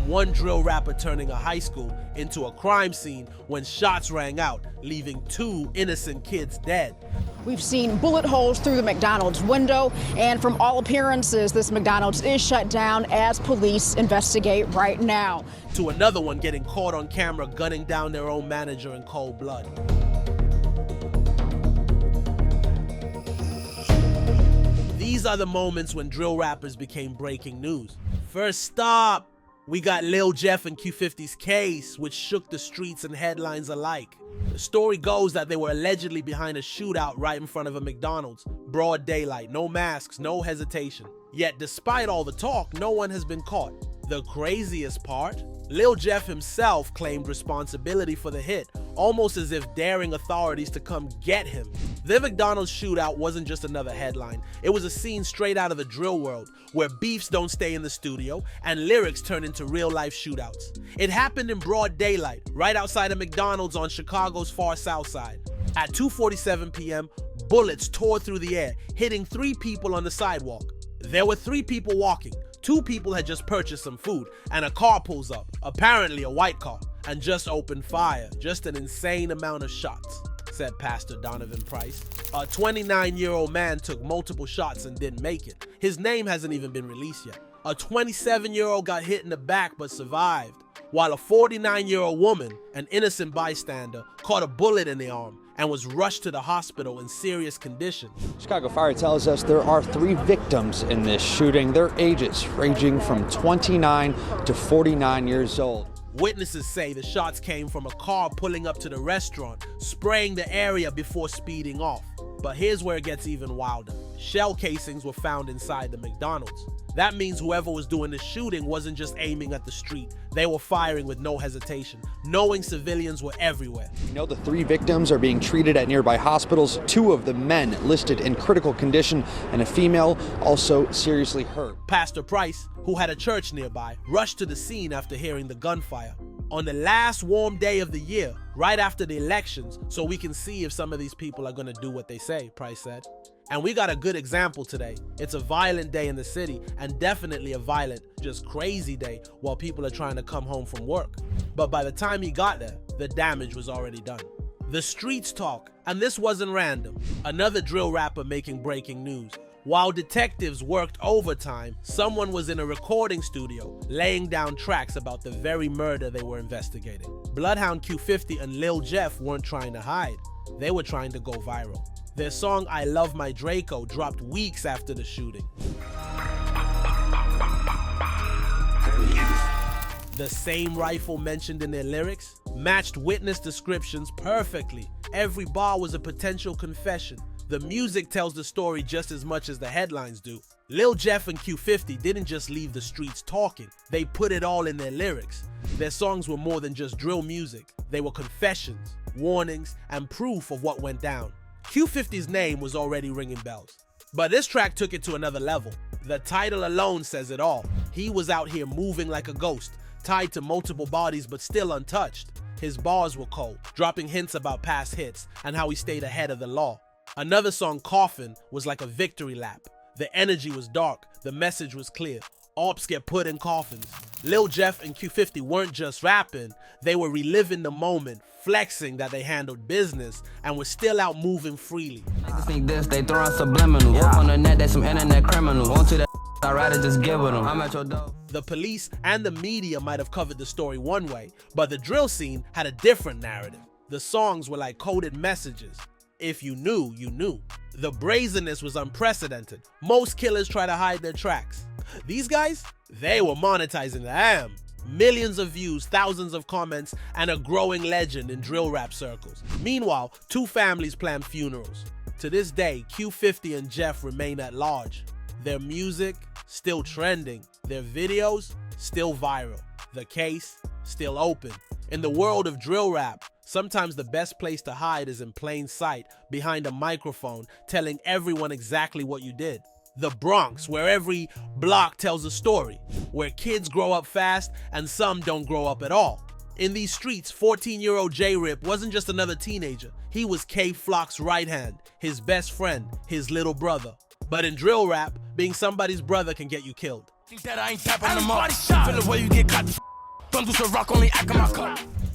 from one drill rapper turning a high school into a crime scene when shots rang out, leaving 2 innocent kids dead. We've seen bullet holes through the McDonald's window, and from all appearances, this McDonald's is shut down as police investigate right now. To another one getting caught on camera gunning down their own manager in cold blood. These are the moments when drill rappers became breaking news. First up, we got Lil Jeff and Q50's case, which shook the streets and headlines alike. The story goes that they were allegedly behind a shootout right in front of a McDonald's. Broad daylight, no masks, no hesitation. Yet despite all the talk, no one has been caught. The craziest part? Lil Jeff himself claimed responsibility for the hit, almost as if daring authorities to come get him. The McDonald's shootout wasn't just another headline. It was a scene straight out of the drill world, where beefs don't stay in the studio and lyrics turn into real-life shootouts. It happened in broad daylight, right outside of McDonald's on Chicago's far south side. At 2:47 p.m., bullets tore through the air, hitting 3 people on the sidewalk. There were 3 people walking. 2 people had just purchased some food, and a car pulls up, apparently a white car, and just opened fire. Just an insane amount of shots, said Pastor Donovan Price. A 29-year-old man took multiple shots and didn't make it. His name hasn't even been released yet. A 27-year-old got hit in the back but survived, while a 49-year-old woman, an innocent bystander, caught a bullet in the arm and was rushed to the hospital in serious condition. Chicago Fire tells us there are 3 victims in this shooting. Their ages ranging from 29 to 49 years old. Witnesses say the shots came from a car pulling up to the restaurant, spraying the area before speeding off. But here's where it gets even wilder. Shell casings were found inside the McDonald's. That means whoever was doing the shooting wasn't just aiming at the street. They were firing with no hesitation, knowing civilians were everywhere. We know the 3 victims are being treated at nearby hospitals. 2 of the men listed in critical condition, and a female also seriously hurt. Pastor Price, who had a church nearby, rushed to the scene after hearing the gunfire. On the last warm day of the year, right after the elections, so we can see if some of these people are gonna do what they say, Price said. And we got a good example today. It's a violent day in the city, and definitely a violent, just crazy day while people are trying to come home from work. But by the time he got there, the damage was already done. The streets talk, and this wasn't random. Another drill rapper making breaking news. While detectives worked overtime, someone was in a recording studio laying down tracks about the very murder they were investigating. Bloodhound Q50 and Lil Jeff weren't trying to hide. They were trying to go viral. Their song I Love My Draco dropped weeks after the shooting. The same rifle mentioned in their lyrics matched witness descriptions perfectly. Every bar was a potential confession. The music tells the story just as much as the headlines do. Lil Jeff and Q50 didn't just leave the streets talking, they put it all in their lyrics. Their songs were more than just drill music. They were confessions, warnings, and proof of what went down. Q50's name was already ringing bells. But this track took it to another level. The title alone says it all. He was out here moving like a ghost, tied to multiple bodies but still untouched. His bars were cold, dropping hints about past hits and how he stayed ahead of the law. Another song, Coffin, was like a victory lap. The energy was dark, the message was clear. Ops get put in coffins. Lil Jeff and Q50 weren't just rapping, they were reliving the moment, flexing that they handled business and were still out moving freely. Niggas think this, they throwing subliminals. Up on the net, they some internet criminals. Want to that, I'd rather just give it them. I'm at your door. The police and the media might have covered the story one way, but the drill scene had a different narrative. The songs were like coded messages. If you knew, you knew. The brazenness was unprecedented. Most killers try to hide their tracks. These guys, they were monetizing the am. Millions of views, thousands of comments, and a growing legend in drill rap circles. Meanwhile, 2 families plan funerals. To this day, Q50 and Jeff remain at large. Their music, still trending. Their videos, still viral. The case, still open. In the world of drill rap, sometimes the best place to hide is in plain sight, behind a microphone, telling everyone exactly what you did. The Bronx, where every block tells a story, where kids grow up fast and some don't grow up at all. In these streets, 14-year-old J-Rip wasn't just another teenager. He was K Flock's right hand, his best friend, his little brother. But in drill rap, being somebody's brother can get you killed. Think that I ain't tapping them up. Feel the way you get caught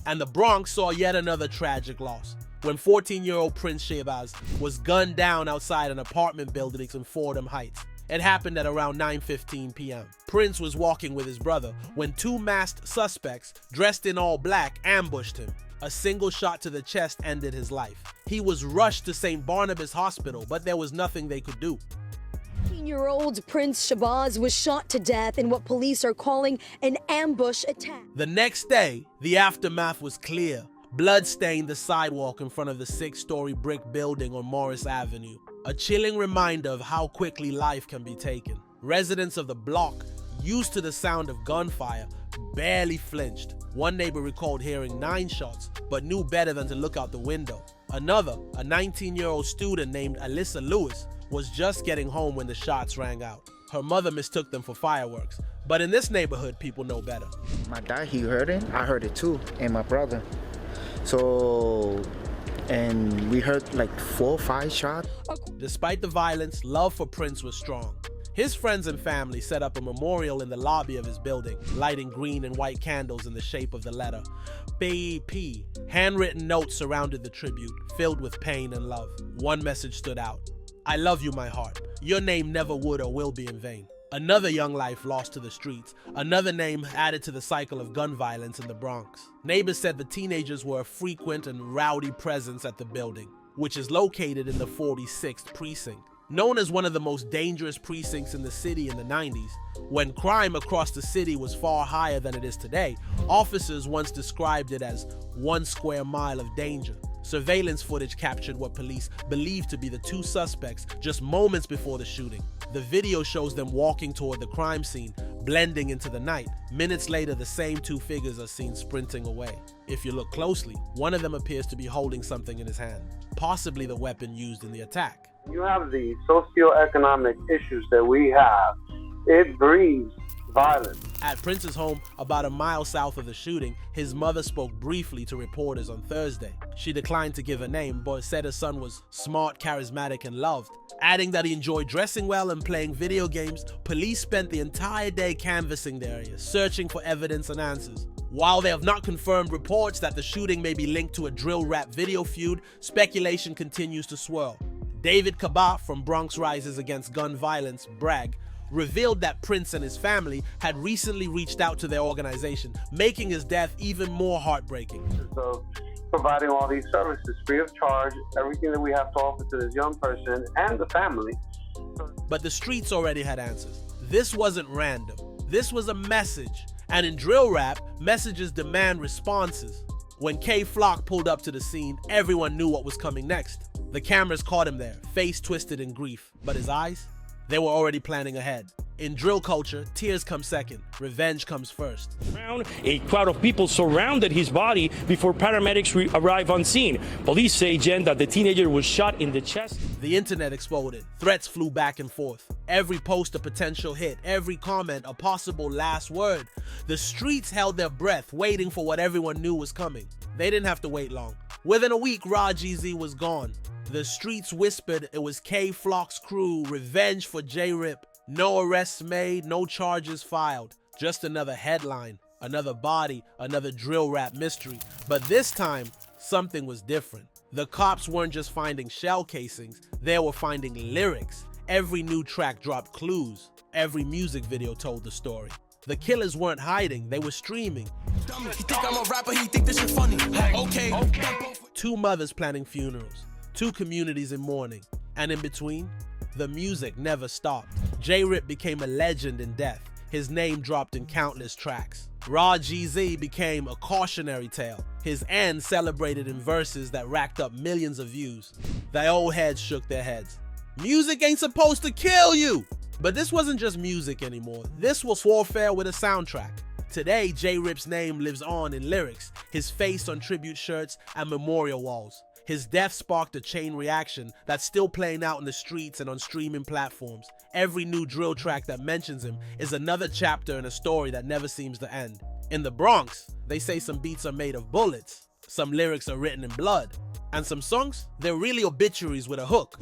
And the Bronx saw yet another tragic loss when 14-year-old Prince Shabazz was gunned down outside an apartment building in Fordham Heights. It happened at around 9:15 p.m. Prince was walking with his brother when two masked suspects dressed in all black ambushed him. A single shot to the chest ended his life. He was rushed to St. Barnabas Hospital, but there was nothing they could do. 14-year-old Prince Shabazz was shot to death in what police are calling an ambush attack. The next day, the aftermath was clear. Blood stained the sidewalk in front of the 6-story brick building on Morris Avenue. A chilling reminder of how quickly life can be taken. Residents of the block, used to the sound of gunfire, barely flinched. One neighbor recalled hearing 9 shots, but knew better than to look out the window. Another, a 19-year-old student named Alyssa Lewis, was just getting home when the shots rang out. Her mother mistook them for fireworks, but in this neighborhood, people know better. My dad, he heard it. I heard it too, and my brother. So, and we heard like 4 or 5 shots. Despite the violence, love for Prince was strong. His friends and family set up a memorial in the lobby of his building, lighting green and white candles in the shape of the letter P.P. Handwritten notes surrounded the tribute, filled with pain and love. One message stood out: I love you, my heart. Your name never would or will be in vain. Another young life lost to the streets, another name added to the cycle of gun violence in the Bronx. Neighbors said the teenagers were a frequent and rowdy presence at the building, which is located in the 46th precinct. Known as one of the most dangerous precincts in the city in the 90s, when crime across the city was far higher than it is today, officers once described it as 1 square mile of danger. Surveillance footage captured what police believed to be the 2 suspects just moments before the shooting. The video shows them walking toward the crime scene, blending into the night. Minutes later, the same 2 figures are seen sprinting away. If you look closely, one of them appears to be holding something in his hand, possibly the weapon used in the attack. You have the socioeconomic issues that we have. It breeds violence. At Prince's home, about a mile south of the shooting, his mother spoke briefly to reporters on Thursday. She declined to give a name, but said her son was smart, charismatic, and loved. Adding that he enjoyed dressing well and playing video games, police spent the entire day canvassing the area, searching for evidence and answers. While they have not confirmed reports that the shooting may be linked to a drill rap video feud, speculation continues to swirl. David Kaba from Bronx Rises Against Gun Violence, BRAG, revealed that Prince and his family had recently reached out to their organization, making his death even more heartbreaking. So, providing all these services free of charge, everything that we have to offer to this young person and the family. But the streets already had answers. This wasn't random. This was a message. And in drill rap, messages demand responses. When K-Flock pulled up to the scene, everyone knew what was coming next. The cameras caught him there, face twisted in grief. But his eyes? They were already planning ahead. In drill culture, tears come second, revenge comes first. A crowd of people surrounded his body before paramedics arrive on scene. Police say, Jen, that the teenager was shot in the chest. The internet exploded. Threats flew back and forth. Every post a potential hit, every comment a possible last word. The streets held their breath, waiting for what everyone knew was coming. They didn't have to wait long. Within a week, Raw GZ was gone. The streets whispered it was K-Flock's crew, revenge for J-Rip. No arrests made, no charges filed. Just another headline, another body, another drill rap mystery. But this time, something was different. The cops weren't just finding shell casings, they were finding lyrics. Every new track dropped clues. Every music video told the story. The killers weren't hiding, they were streaming. He think I'm a rapper, he think this shit funny. Okay. 2 mothers planning funerals, 2 communities in mourning, and in between, the music never stopped. J-Rip became a legend in death. His name dropped in countless tracks. Raw GZ became a cautionary tale. His end celebrated in verses that racked up millions of views. The old heads shook their heads. Music ain't supposed to kill you! But this wasn't just music anymore. This was warfare with a soundtrack. Today, J-Rip's name lives on in lyrics, his face on tribute shirts and memorial walls. His death sparked a chain reaction that's still playing out in the streets and on streaming platforms. Every new drill track that mentions him is another chapter in a story that never seems to end. In the Bronx, they say some beats are made of bullets, some lyrics are written in blood, and some songs, they're really obituaries with a hook.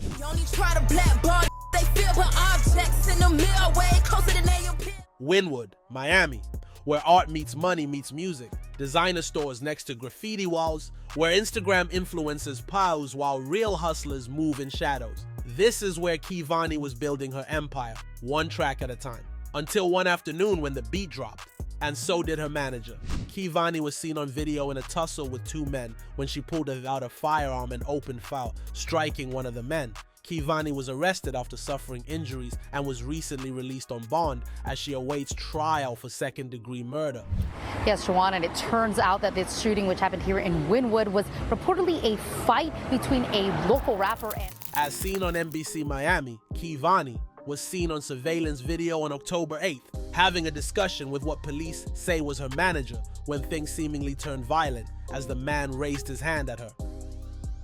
Wynwood, Miami, where art meets money meets music, designer stores next to graffiti walls, where Instagram influencers pose while real hustlers move in shadows. This is where Q50 was building her empire, one track at a time, until one afternoon when the beat dropped. And so did her manager. Q50 was seen on video in a tussle with two men when she pulled out a firearm and opened fire, striking one of the men. Q50 was arrested after suffering injuries and was recently released on bond as she awaits trial for second-degree murder. Yes, Shawan, and it turns out that this shooting, which happened here in Wynwood, was reportedly a fight between a local rapper and... As seen on NBC Miami, Q50 was seen on surveillance video on October 8th, having a discussion with what police say was her manager when things seemingly turned violent as the man raised his hand at her.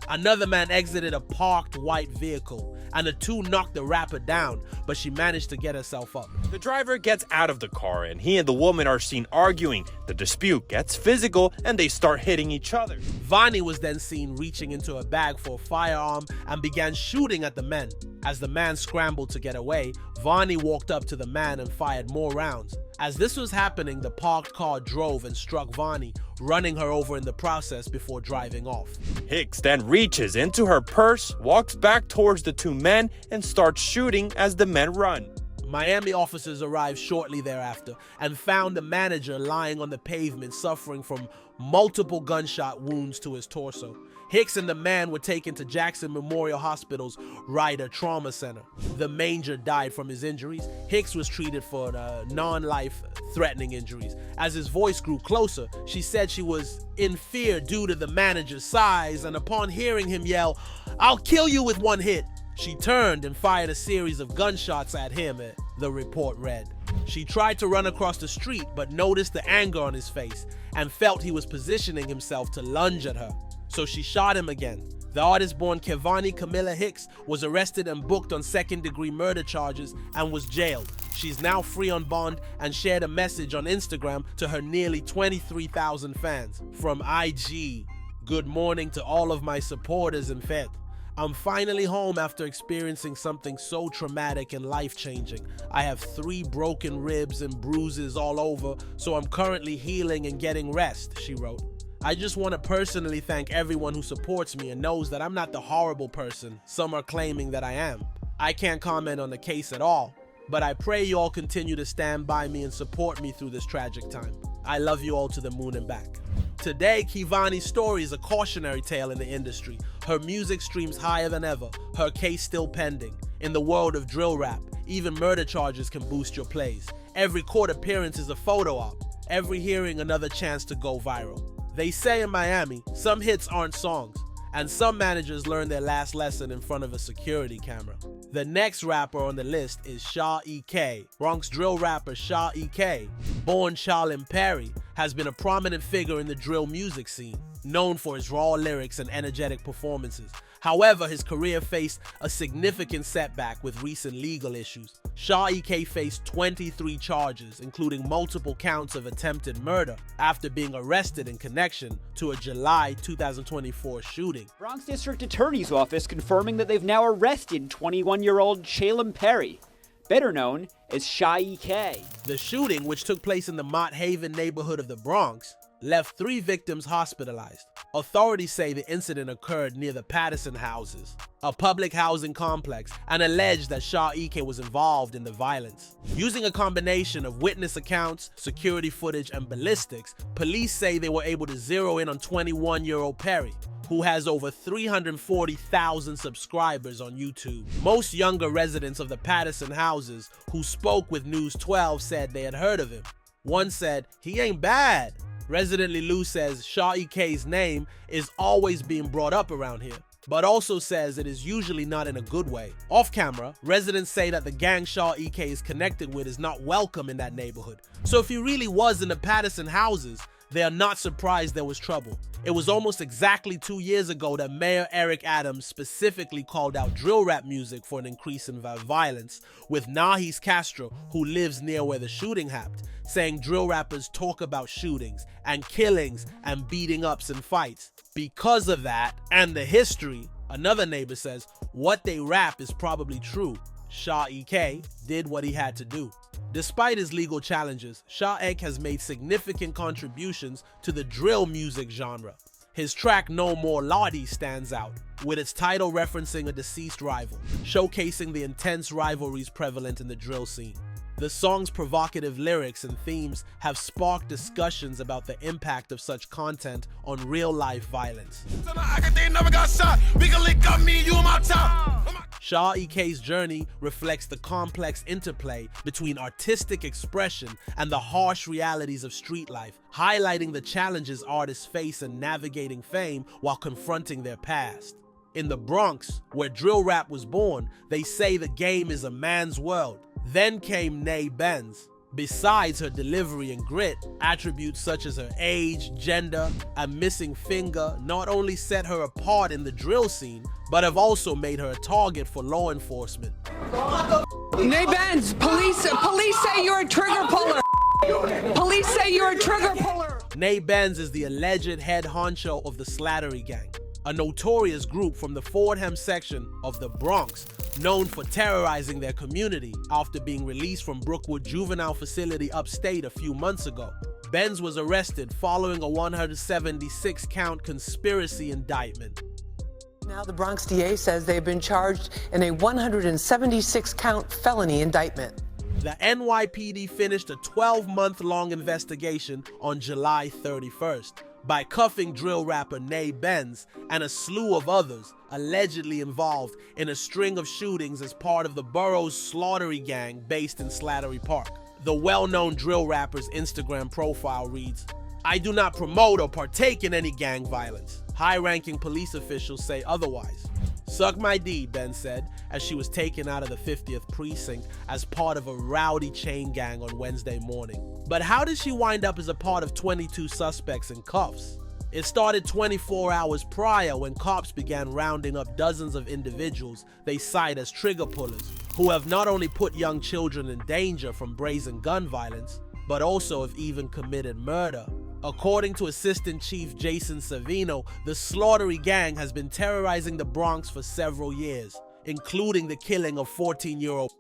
Another man exited a parked white vehicle, and the two knocked the rapper down, but she managed to get herself up. The driver gets out of the car and he and the woman are seen arguing. The dispute gets physical and they start hitting each other. Vani was then seen reaching into a bag for a firearm and began shooting at the men. As the man scrambled to get away, Vani walked up to the man and fired more rounds. As this was happening, the parked car drove and struck Vani, running her over in the process before driving off. Hicks then reaches into her purse, walks back towards the two men, and starts shooting as the men run. Miami officers arrived shortly thereafter and found the manager lying on the pavement suffering from multiple gunshot wounds to his torso. Hicks and the man were taken to Jackson Memorial Hospital's Ryder Trauma Center. The Manger died from his injuries. Hicks was treated for non-life-threatening injuries. As his voice grew closer, she said she was in fear due to the manager's size, and upon hearing him yell, "I'll kill you with one hit," she turned and fired a series of gunshots at him, the report read. She tried to run across the street but noticed the anger on his face and felt he was positioning himself to lunge at her. So she shot him again. The artist-born Q50 Camilla Hicks was arrested and booked on second-degree murder charges and was jailed. She's now free on bond and shared a message on Instagram to her nearly 23,000 fans. From IG, good morning to all of my supporters in Fed. I'm finally home after experiencing something so traumatic and life-changing. I have 3 broken ribs and bruises all over, so I'm currently healing and getting rest, she wrote. I just want to personally thank everyone who supports me and knows that I'm not the horrible person some are claiming that I am. I can't comment on the case at all, but I pray you all continue to stand by me and support me through this tragic time. I love you all to the moon and back. Today, Q50's story is a cautionary tale in the industry. Her music streams higher than ever, her case still pending. In the world of drill rap, even murder charges can boost your plays. Every court appearance is a photo op, every hearing another chance to go viral. They say in Miami, some hits aren't songs, and some managers learn their last lesson in front of a security camera. The next rapper on the list is Shaw E.K. Bronx drill rapper Shaw E.K., born Charlin Perry, has been a prominent figure in the drill music scene, known for his raw lyrics and energetic performances. However, his career faced a significant setback with recent legal issues. Shaw E.K. faced 23 charges, including multiple counts of attempted murder, after being arrested in connection to a July 2024 shooting. Bronx District Attorney's Office confirming that they've now arrested 21-year-old Charlin Perry, better known as Shaw E.K. The shooting, which took place in the Mott Haven neighborhood of the Bronx, left 3 victims hospitalized. Authorities say the incident occurred near the Patterson Houses, a public housing complex, and alleged that Shaw E.K. was involved in the violence. Using a combination of witness accounts, security footage, and ballistics, police say they were able to zero in on 21-year-old Perry, who has over 340,000 subscribers on YouTube. Most younger residents of the Patterson Houses who spoke with News 12 said they had heard of him. One said, "He ain't bad." Resident Lilu says Shaw E.K.'s name is always being brought up around here, but also says it is usually not in a good way. Off camera, residents say that the gang Shaw E.K. is connected with is not welcome in that neighborhood. So if he really was in the Patterson Houses, they are not surprised there was trouble. It was almost exactly 2 years ago that Mayor Eric Adams specifically called out drill rap music for an increase in violence, with Nahis Castro, who lives near where the shooting happened, saying drill rappers talk about shootings and killings and beating ups and fights. Because of that and the history, another neighbor says what they rap is probably true. Shaw E.K. did what he had to do. Despite his legal challenges, Shaek has made significant contributions to the drill music genre. His track No More Lottie stands out, with its title referencing a deceased rival, showcasing the intense rivalries prevalent in the drill scene. The song's provocative lyrics and themes have sparked discussions about the impact of such content on real-life violence. Sha EK's journey reflects the complex interplay between artistic expression and the harsh realities of street life, highlighting the challenges artists face in navigating fame while confronting their past. In the Bronx, where drill rap was born, they say the game is a man's world. Then came Nay Benz. Besides her delivery and grit, attributes such as her age, gender, and missing finger not only set her apart in the drill scene, but have also made her a target for law enforcement. Nay Benz, police say you're a trigger puller. Police say you're a trigger puller. Nay Benz is the alleged head honcho of the Slattery Gang, a notorious group from the Fordham section of the Bronx, known for terrorizing their community after being released from Brookwood Juvenile Facility upstate a few months ago. Benz was arrested following a 176-count conspiracy indictment. Now the Bronx DA says they've been charged in a 176-count felony indictment. The NYPD finished a 12-month-long investigation on July 31st by cuffing drill rapper Nay Benz and a slew of others allegedly involved in a string of shootings as part of the borough's Slattery Gang based in Slattery Park. The well-known drill rapper's Instagram profile reads, "I do not promote or partake in any gang violence." High-ranking police officials say otherwise. "Suck my D," Ben said, as she was taken out of the 50th precinct as part of a rowdy chain gang on Wednesday morning. But how did she wind up as a part of 22 suspects in cuffs? It started 24 hours prior when cops began rounding up dozens of individuals they cite as trigger pullers, who have not only put young children in danger from brazen gun violence, but also have even committed murder. According to Assistant Chief Jason Savino, the Slattery Gang has been terrorizing the Bronx for several years, including the killing of 14-year-old.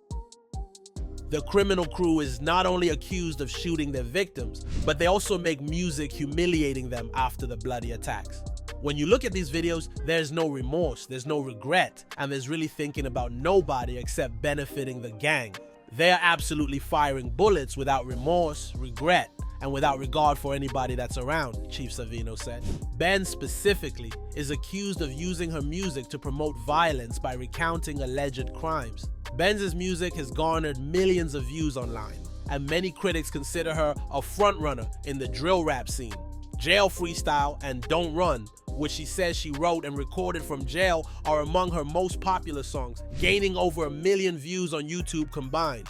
The criminal crew is not only accused of shooting their victims, but they also make music humiliating them after the bloody attacks. When you look at these videos, there's no remorse, there's no regret, and there's really thinking about nobody except benefiting the gang. They are absolutely firing bullets without remorse, regret, and without regard for anybody that's around, Chief Savino said. Ben specifically is accused of using her music to promote violence by recounting alleged crimes. Ben's music has garnered millions of views online, and many critics consider her a frontrunner in the drill rap scene. Jail Freestyle and Don't Run, which she says she wrote and recorded from jail, are among her most popular songs, gaining over 1 million views on YouTube combined.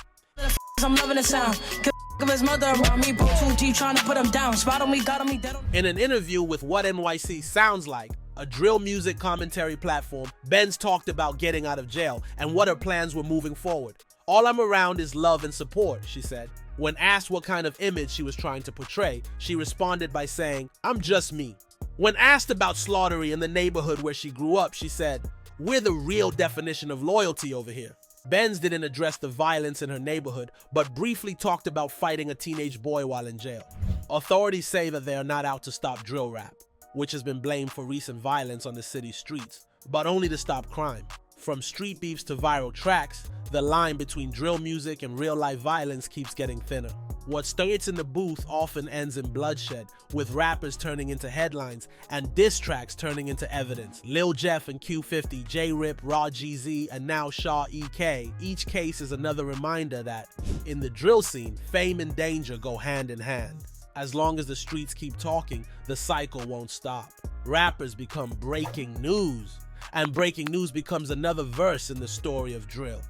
I'm loving the sound. Of his mother around me, trying to put him down. Spot on me, got on me, dead on. In an interview with What NYC Sounds Like, a drill music commentary platform, Benz talked about getting out of jail and what her plans were moving forward. "All I'm around is love and support," she said. When asked what kind of image she was trying to portray, she responded by saying, "I'm just me." When asked about Slattery in the neighborhood where she grew up, she said, "We're the real definition of loyalty over here." Benz didn't address the violence in her neighborhood, but briefly talked about fighting a teenage boy while in jail. Authorities say that they are not out to stop drill rap, which has been blamed for recent violence on the city's streets, but only to stop crime. From street beefs to viral tracks, the line between drill music and real-life violence keeps getting thinner. What starts in the booth often ends in bloodshed, with rappers turning into headlines and diss tracks turning into evidence. Lil Jeff and Q50, J-Rip, Raw GZ, and now Sha EK. Each case is another reminder that, in the drill scene, fame and danger go hand in hand. As long as the streets keep talking, the cycle won't stop. Rappers become breaking news, and breaking news becomes another verse in the story of drill.